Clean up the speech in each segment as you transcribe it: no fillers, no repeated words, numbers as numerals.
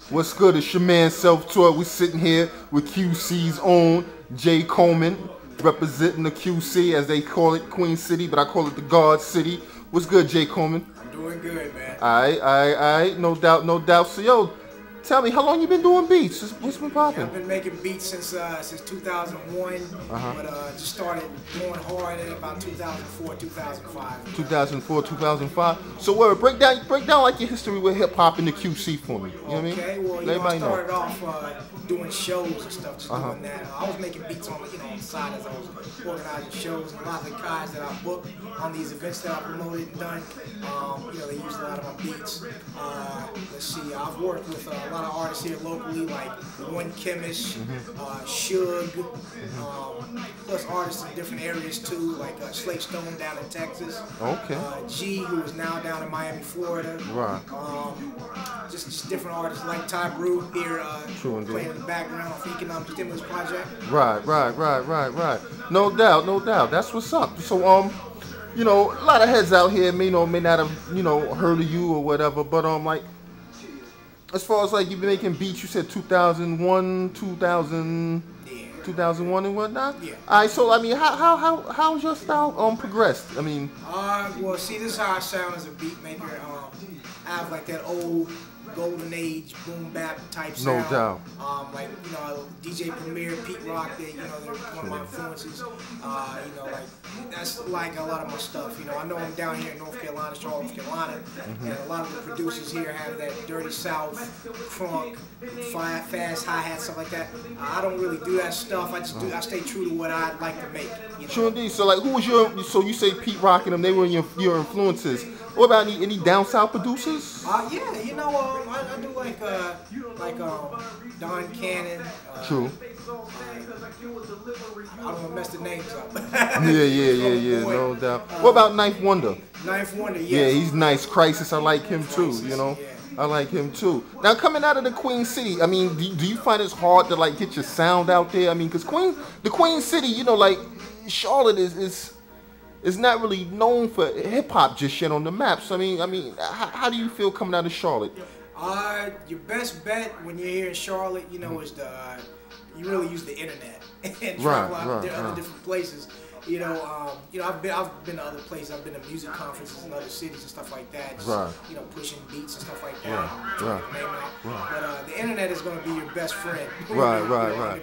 What's good? It's your man Self-Taught. We sitting here with QC's own J-Coleman, representing the QC as they call it, Queen City, but I call it the God City. What's good, J-Coleman? I'm doing good, man. Alright, no doubt, no doubt. So yo, tell me, how long you been doing beats? What's been popping? I've been making beats since 2001, but just started going hard in about 2004, 2005. 2004, 2005. So break down like your history with hip hop and the QC for me. You know what I mean? Okay, well, I started off doing shows and stuff, just doing that. I was making beats on the side as I was organizing shows, and a lot of the guys that I booked on these events that I promoted and done, they used a lot of my beats. Let's see, I've worked with a lot of artists here locally, like One Chemist, Suge, plus artists in different areas too, like Slate Stone down in Texas. Okay. G, who is now down in Miami, Florida. Right. Just different artists like Ty Brew here, playing in the background of the Economic Stimulus Project. Right. No doubt. That's what's up. So a lot of heads out here may not have heard of you or whatever, but like, as far as like you've been making beats, you said 2001, 2001 and whatnot. Yeah. Alright, so I mean, how's your style progressed? I mean. Well, see, this is how I sound as a beat maker. I have like that old golden age boom bap type sound. No doubt. Like DJ Premier, Pete Rock, they're one of my influences. Like that's like a lot of my stuff. I know I'm down here in North Carolina, Charlotte, North Carolina, and a lot of the producers here have that dirty South, crunk, fast hi-hat, stuff like that. I don't really do that stuff. I stay true to what I like to make. True indeed. So like, who was so you say Pete Rock and them, they were your influences. What about any down south producers? Yeah, I do like Don Cannon. True. I don't want to mess the names up. Yeah, no doubt. What about Ninth Wonder? Ninth Wonder, yes. Yeah, he's nice. Crisis, I like him too. Yeah. I like him too. Now coming out of the Queen City, I mean, do you find it's hard to like get your sound out there? I mean, because the Queen City, like Charlotte is not really known for hip hop just yet on the map. So I mean, how do you feel coming out of Charlotte? Your best bet when you're here in Charlotte, is you really use the internet and travel out to other different places. I've been to other places. I've been to music conferences in other cities and stuff like that. Just, pushing beats and stuff like that. But the internet is going to be your best friend. Right.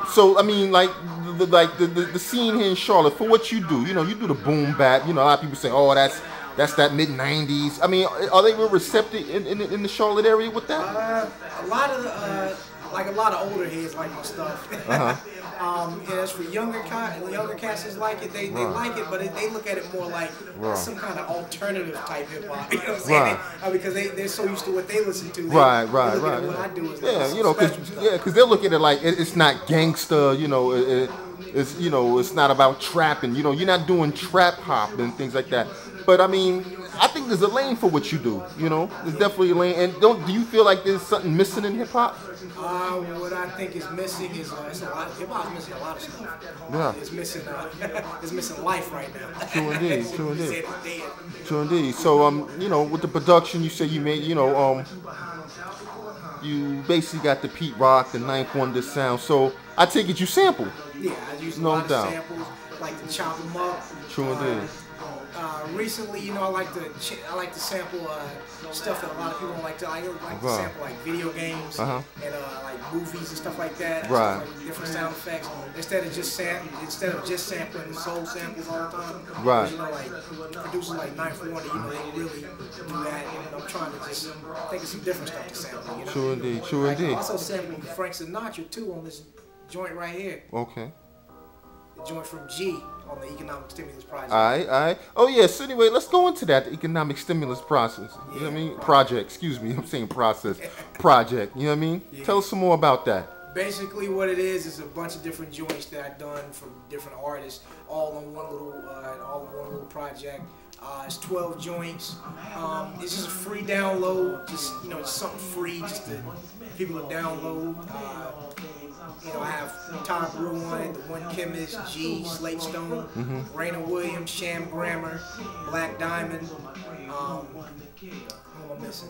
So I mean, like the scene here in Charlotte, for what you do, you do the boom bap. A lot of people say, oh, that's that mid '90s. I mean, are they real receptive in the Charlotte area with that? A lot of older heads like my stuff. And as for younger cats like it, they like it, but they look at it more like some kind of alternative type hip hop. You know what I'm saying? Because they're so used to what they listen to. Right. What I do is because they're looking at it like it's not gangster. It's not about trapping. You're not doing trap hop and things like that. But I mean, I think there's a lane for what you do. There's definitely a lane. And do you feel like there's something missing in hip hop? What I think is missing is hip hop's missing a lot of stuff. Yeah. It's missing life right now. True indeed. So with the production, you say you made, you basically got the Pete Rock, the Ninth Wonder sound. So I take it you sample. Yeah, I use a lot of samples, like to chop them up. True indeed. Recently, I like to sample stuff that a lot of people don't like to. I like to sample like video games and like movies and stuff like that. Right. Like different sound effects instead of just sampling the soul samples all the time. Right. Like producers like Ninth Wonder, they really do that. And I'm trying to just think of some different stuff to sample. True indeed. I also sampled Frank Sinatra too on this joint right here. Okay. The joint from G on the Economic Stimulus Project. All right. Oh, yeah. So anyway, let's go into that, the Economic Stimulus process. You know what I mean? Project. Excuse me. I'm saying process. Project. You know what I mean? Yeah. Tell us some more about that. Basically, what it is a bunch of different joints that I've done from different artists, all in one little project. It's 12 joints. It's just a free download. Just something free, just to people to download. I have Ty Brew on it, the One Chemist, G, Slate Stone, Raina Williams, Sham Grammer, Black Diamond. am I missing?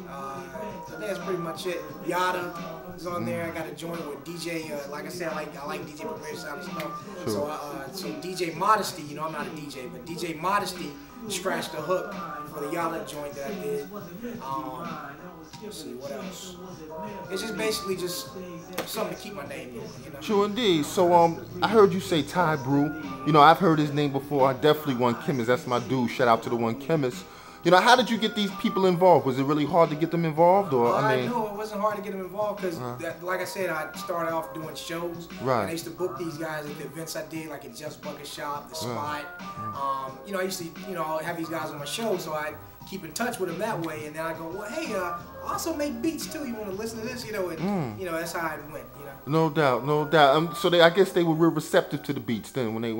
I think that's pretty much it. Yada is on there. I got a joint with DJ. Like I said, I like DJ Premier Sound stuff. Sure. So DJ Modesty, you know, I'm not a DJ, but DJ Modesty scratched the hook for the Yada joint that I did. Let's see what else. It's just basically just something to keep my name going, you know. True indeed. So I heard you say Ty Brew. You know, I've heard his name before. I definitely One Chemist. That's my dude. Shout out to the One Chemist. You know, how did you get these people involved? Was it really hard to get them involved, or I mean? No, it wasn't hard to get them involved because, like I said, I started off doing shows. Right. And I used to book these guys at the events I did, like at Just Bucket Shop, the Spot. You know, I used to, you know, have these guys on my show, so I keep in touch with them that way. And then I go, well, hey, I also make beats too. You want to listen to this? You know, and you know, that's how it went. You know. No doubt, no doubt. So I guess they were real receptive to the beats then when they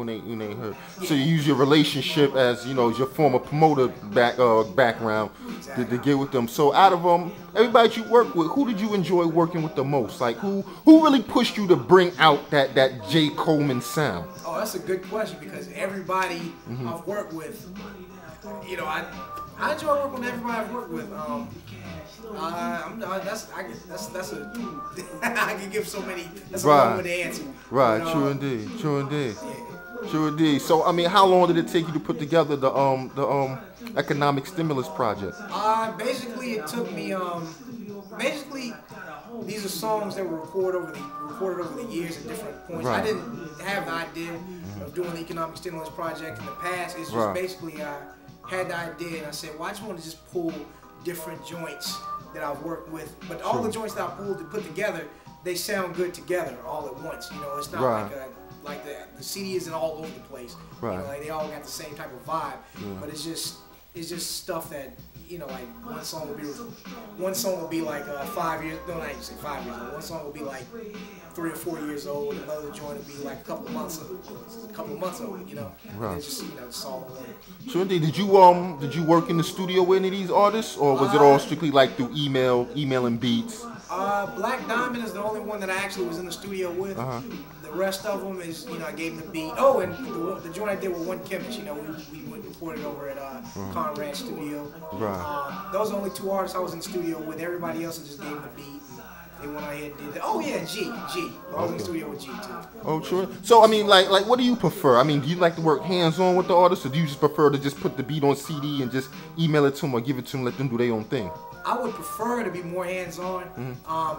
heard. Yeah. So you use your relationship as, you know, your former promoter background to get with them. So out of everybody you work with, who did you enjoy working with the most? Like who really pushed you to bring out that J-Coleman sound? Oh, that's a good question because everybody I've worked with, you know, I enjoy working with everybody I've worked with. I can give so many. That's a long way to answer. Right, true indeed, true indeed, true indeed. So I mean, how long did it take you to put together the economic stimulus project? Basically, it took me basically these are songs that were recorded over the years at different points. Right. I didn't have the idea of doing the economic stimulus project in the past. It's just basically I had the idea and I said, well, I just want to just pull different joints that I've worked with, but all the joints that I pulled to put together, they sound good together all at once. You know, it's not like the CD isn't all over the place. Right. You know, like they all got the same type of vibe, but it's just stuff that, you know, like one song will be like 5 years. No, not even say 5 years old. One song will be like 3 or 4 years old. Another joint will be like a couple months old. You know, and it's just, you know, it's all one. So indeed, did you work in the studio with any of these artists, or was it all strictly like through emailing beats? Black Diamond is the only one that I actually was in the studio with. The rest of them is, you know, I gave them the beat. Oh, and the joint I did with One Chemist, you know, we recorded over at Conrad Studio. Right. Those are the only 2 artists I was in the studio with. Everybody else I just gave them the beat. They went ahead and did that. Oh yeah, G. I was in the studio with G too. Oh, true. So I mean, like, what do you prefer? I mean, do you like to work hands-on with the artists, or do you just prefer to just put the beat on CD and just email it to them or give it to them, let them do their own thing? I would prefer to be more hands-on,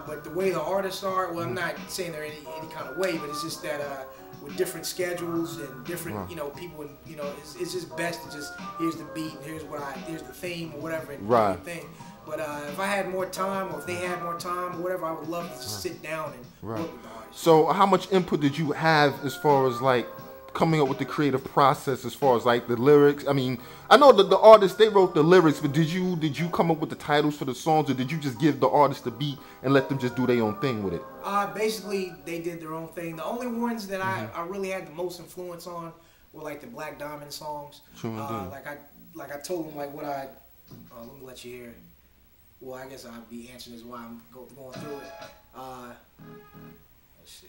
but the way the artists are, well, I'm not saying they're any kind of way, but it's just that with different schedules and different, you know, people, and you know, it's just best to just here's the beat, and here's the theme or whatever, and do your thing. But if I had more time, or if they had more time, or whatever, I would love to just sit down and work with the artists. So, how much input did you have as far as like coming up with the creative process, as far as like the lyrics? I mean, I know that the artists, they wrote the lyrics, but did you come up with the titles for the songs, or did you just give the artist the beat and let them just do their own thing with it? Basically, they did their own thing. The only ones that I really had the most influence on were like the Black Diamond songs. True indeed. Like I told them, like what I let me let you hear it. Well, I guess I'll be answering this while I'm going through it. Let's see.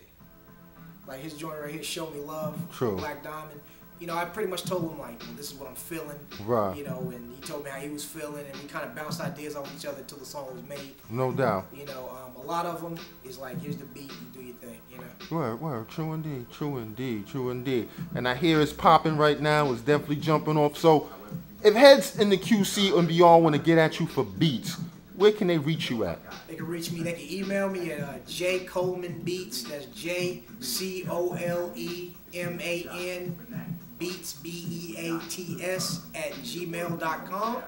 Like his joint right here, Show Me Love, Black Diamond. You know, I pretty much told him, like, this is what I'm feeling. Right. You know, and he told me how he was feeling, and we kind of bounced ideas off each other until the song was made. No doubt. You know, a lot of them is like, here's the beat, you do your thing, you know. Word. True indeed, true indeed, true indeed. And I hear it's popping right now. It's definitely jumping off. So, if heads in the QC and beyond want to get at you for beats, where can they reach you at? They can reach me. They can email me at J-Coleman Beats. That's JColeman Beats, BEATS @gmail.com.